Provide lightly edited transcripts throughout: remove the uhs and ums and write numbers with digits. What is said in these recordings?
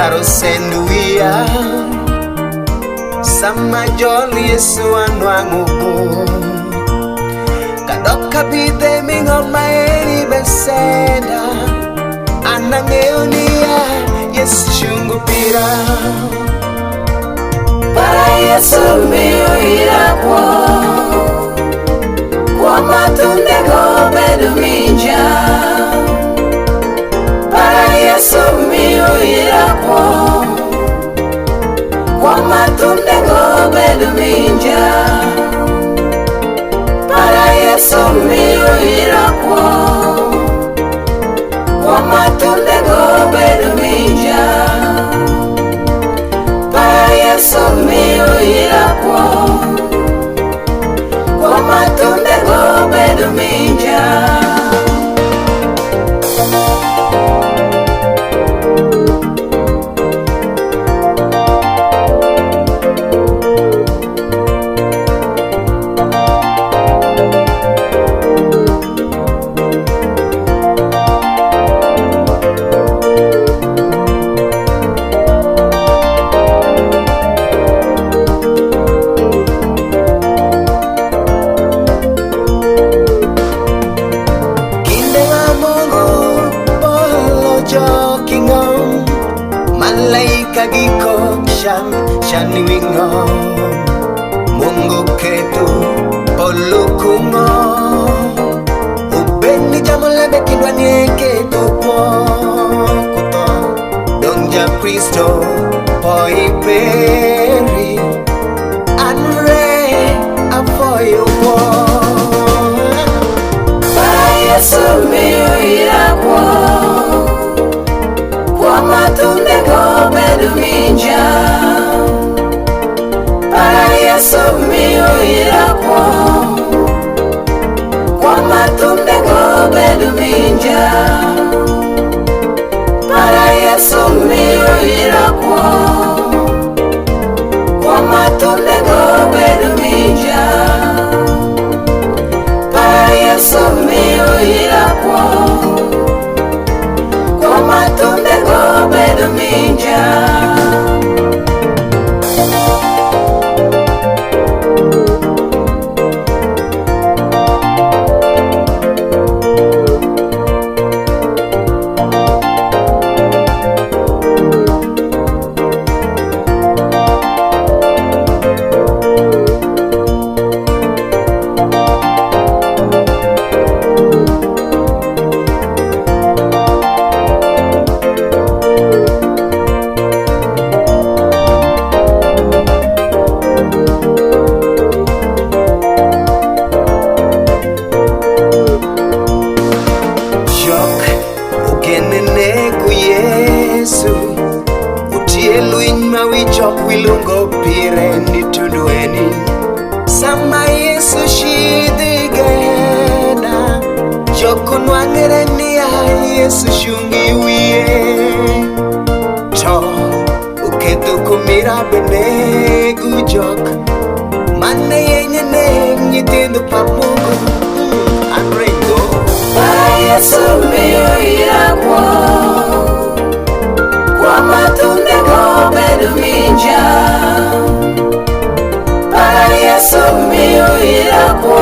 Taro senduia sama jol Yesu anwangu kadok kabite mingol maeri beseda anangeonia Yesu chungu pira para Yesu miyo irakwo kwa matunde go bedu minja para Yesu miyo irakwo kwa matunde go bedu minja para Yesu miyo irakwo kwa matunde go bedu minja para Yesu miyo irakwo kwa matunde go bedu minja malaika giko shani wingo Mungu ketu polukungo ubeni jamolebe kindwanie ketu po kuto dongja Kristo po iperi anre afoyo po para Yesu miyo irakwo kwa matunde go bedu minja para Yesu miyo irakwo kwa matunde go bedu minja para Yesu miyo irakwo kwa matunde go bedu minja para Yesu miyo irakwo kwa matunde go bedu minja Yesu utielu inyma wichok wilungo pire ni tundueni sama Yesu shidhigena joko nwangere niya Yesu shungi wiye to uketo kumira bene gujok mane yenye ne nyithindu pa Mungu anrengo para Yesu miyo irakwo kwa matunde go bedu minja para Yesu miyo irakwo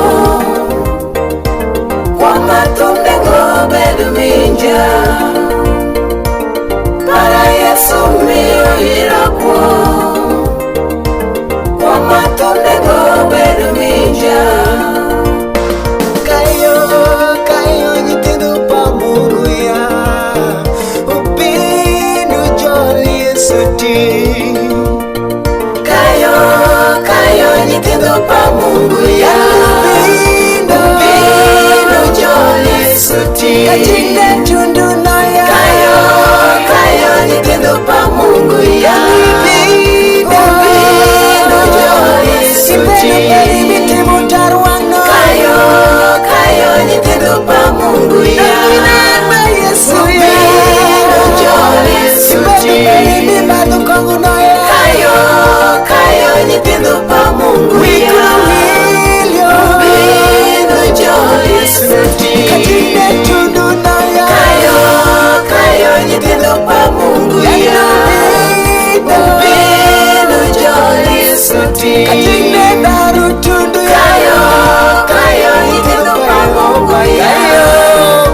kwa matunde go bedu minja para Yesu miyo irakwo kwa matunde go bedu minja kayo nyithindu pa Mungu ya kayo nyithindo pa Mungu ya ubino joli suti kajinde tundu na ya kayo nyithindo pa Mungu ya ubino joli suti kayo nyithindo pa Mungu ya ubino joli suti kayo nyithindo pa Mungu ya ubino joli suti kayo nyithindo pa Mungu ya noti Katinge daru tundu ya kayo nyithindo pa Mungu ya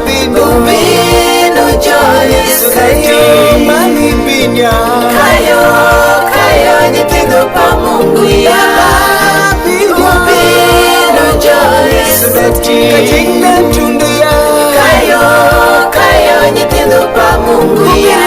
Bino jo Yesu Kayo mami binya kayo nyithindo pa Mungu ya Bino jo Yesu Katinge tundu ya kayo nyithindo pa Mungu ya